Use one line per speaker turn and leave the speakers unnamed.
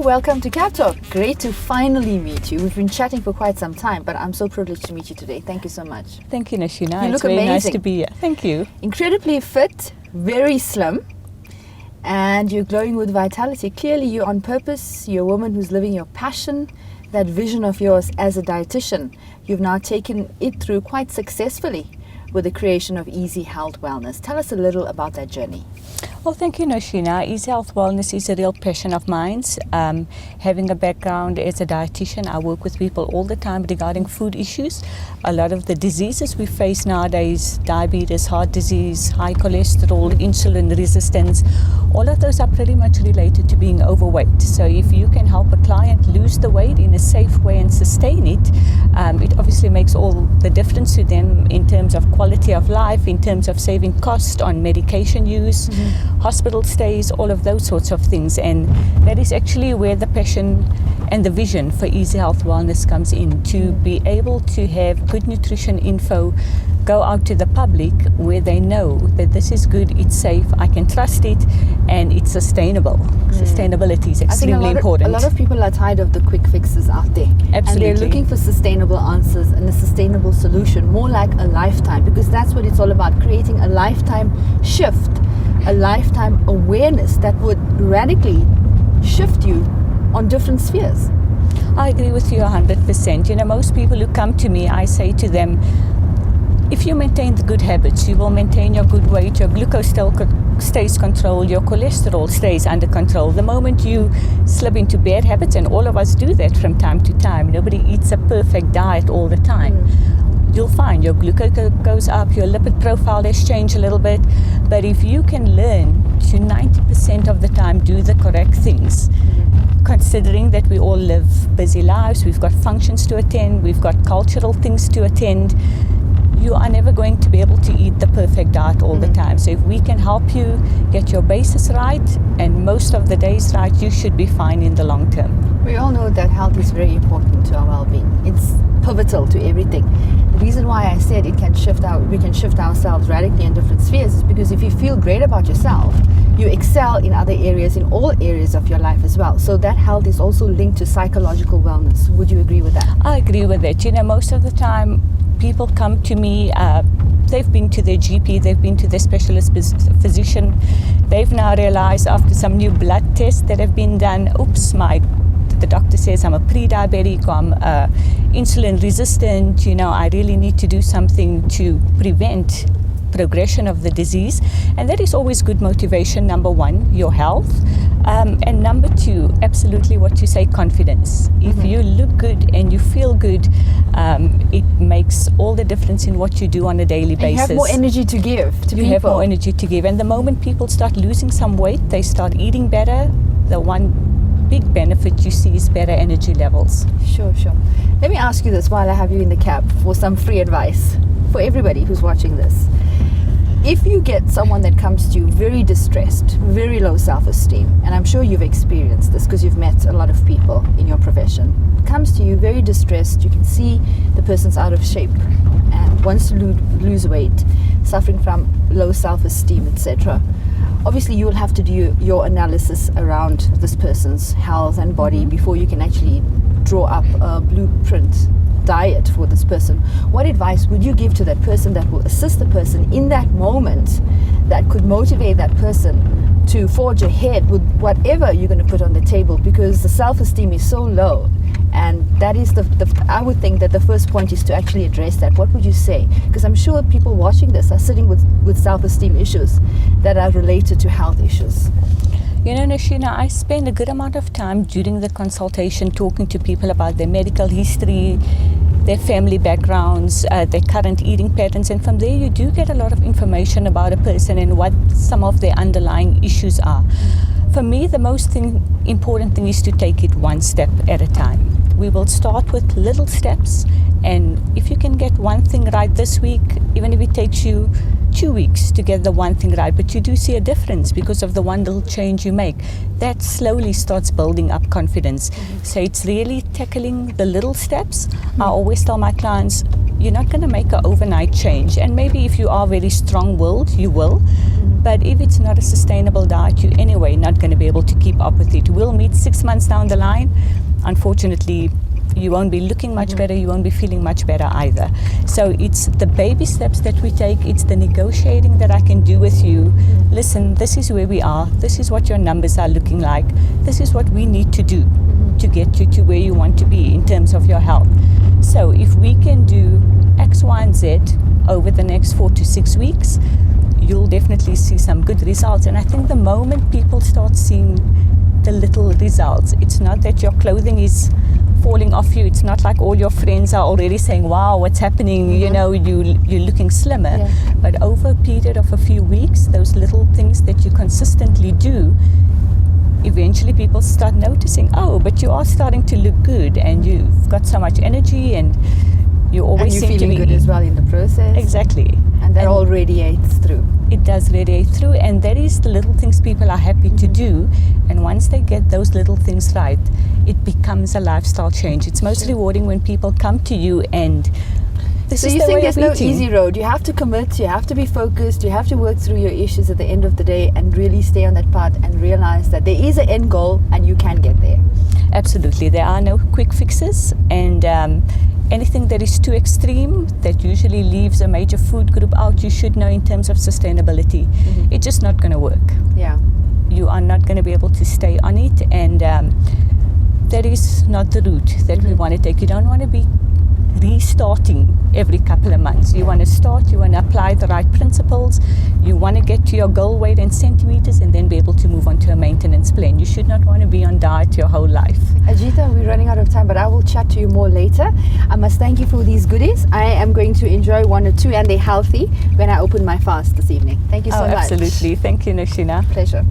welcome to Cap Talk. Great to finally meet you. We've been chatting for quite some time, but I'm so privileged to meet you today. Thank you so much.
Thank you, Nashina.
You
it's
look
very
amazing.
Nice to be here. Thank you.
Incredibly fit, very slim, and you're glowing with vitality. Clearly, you're on purpose. You're a woman who's living your passion, that vision of yours as a dietitian. You've now taken it through quite successfully with the creation of Easy Health Wellness. Tell us a little about that journey.
Well, thank you, Nashina. Easy Health Wellness is a real passion of mine. Having a background as a dietitian, I work with people all the time regarding food issues. A lot of the diseases we face nowadays, diabetes, heart disease, high cholesterol, insulin resistance, all of those are pretty much related to being overweight. So if you can help a client lose the weight in a safe way and sustain it, it obviously makes all the difference to them in terms of quality of life, in terms of saving cost on medication use, hospital stays, all of those sorts of things. And that is actually where the passion and the vision for Easy Health Wellness comes in, to be able to have good nutrition info go out to the public where they know that this is good, it's safe, I can trust it, and it's sustainable. Sustainability is extremely important.
A lot of people are tired of the quick fixes out there.
Absolutely.
And they're looking for sustainable answers and a sustainable solution, more like a lifetime, because that's what it's all about, creating a lifetime shift, a lifetime awareness that would radically shift you on different spheres.
I agree with you 100%. You know, most people who come to me, I say to them, if you maintain the good habits, you will maintain your good weight, your glucose stays controlled, your cholesterol stays under control. The moment you slip into bad habits, and all of us do that from time to time, nobody eats a perfect diet all the time. You'll find your glucose goes up, your lipid profile has changed a little bit. But if you can learn to 90% of the time do the correct things, considering that we all live busy lives, we've got functions to attend, we've got cultural things to attend, you are never going to be able to eat the perfect diet all the time. So if we can help you get your basis right and most of the days right, you should be fine in the long term.
We all know that health is very important to our well-being. It's pivotal to everything. The reason why I said we can shift ourselves radically in different spheres is because if you feel great about yourself, you excel in other areas, in all areas of your life as well. So that health is also linked to psychological wellness. Would you agree with that?
I agree with that. You know, most of the time people come to me, they've been to their GP, they've been to their specialist physician. They've now realized after some new blood tests that have been done, the doctor says I'm a pre-diabetic, I'm insulin resistant, you know, I really need to do something to prevent progression of the disease. And that is always good motivation. Number one, your health. And number two, absolutely what you say, confidence. If you look good and you feel good, it makes all the difference in what you do on a daily basis.
You have more energy to give to people.
You have more energy to give. And the moment people start losing some weight, they start eating better. The one big benefit you see is better energy levels.
Sure. Let me ask you this while I have you in the cab for some free advice for everybody who's watching this. If you get someone that comes to you very distressed, very low self-esteem, and I'm sure you've experienced this because you've met a lot of people in your profession, comes to you very distressed, you can see the person's out of shape and wants to lose weight, suffering from low self-esteem, etc. Obviously, you will have to do your analysis around this person's health and body before you can actually draw up a blueprint diet for this person. What advice would you give to that person that will assist the person in that moment, that could motivate that person to forge ahead with whatever you're going to put on the table? Because the self-esteem is so low, and that is I would think that the first point is to actually address that. What would you say? Because I'm sure people watching this are sitting with self-esteem issues that are related to health issues.
You know, Nashina, I spend a good amount of time during the consultation talking to people about their medical history, their family backgrounds, their current eating patterns, and from there you do get a lot of information about a person and what some of their underlying issues are. For me, the most important thing is to take it one step at a time. We will start with little steps, and if you can get one thing right this week, even if it takes you 2 weeks to get the one thing right, but you do see a difference because of the one little change you make. That slowly starts building up confidence. So it's really tackling the little steps. I always tell my clients, you're not going to make an overnight change. And maybe if you are very strong-willed, you will. But if it's not a sustainable diet, you're anyway not going to be able to keep up with it. We'll meet 6 months down the line. Unfortunately, you won't be looking much better, you won't be feeling much better either. So it's the baby steps that we take, it's the negotiating that I can do with you. Listen, this is where we are, this is what your numbers are looking like, this is what we need to do to get you to where you want to be in terms of your health. So if we can do X, Y, and Z over the next 4 to 6 weeks, you'll definitely see some good results. And I think the moment people start seeing the little results, it's not that your clothing is falling off you, it's not like all your friends are already saying, wow, what's happening, you know, you're looking slimmer. But over a period of a few weeks, those little things that you consistently do, eventually people start noticing, oh, but you are starting to look good and you've got so much energy and you always
and
seem
you're
to
feeling
be
good as well in the process.
Exactly.
And that all radiates through.
It does radiate through, and that is the little things people are happy to do. And once they get those little things right, it becomes a lifestyle change. It's most rewarding when people come to you and this
so
is
you
the
think
way
there's
of
no
eating.
easy road. You have to commit, you have to be focused, you have to work through your issues at the end of the day and really stay on that path and realize that there is an end goal and you can get there.
Absolutely. There are no quick fixes, and anything that is too extreme, that usually leaves a major food group out, you should know in terms of sustainability. It's just not going to work.
Yeah.
You are not going to be able to stay on it, and that is not the route that we want to take. You don't want to be restarting every couple of months. You want to start, you want to apply the right principles, you want to get to your goal weight in centimeters and then be able to move on to a maintenance plan. You should not want to be on diet your whole life.
Ajita, we're running out of time, but I will chat to you more later. I must thank you for these goodies. I am going to enjoy one or two, and they're healthy, when I open my fast this evening. Thank you so much.
Absolutely. Thank you, Noshina.
Pleasure.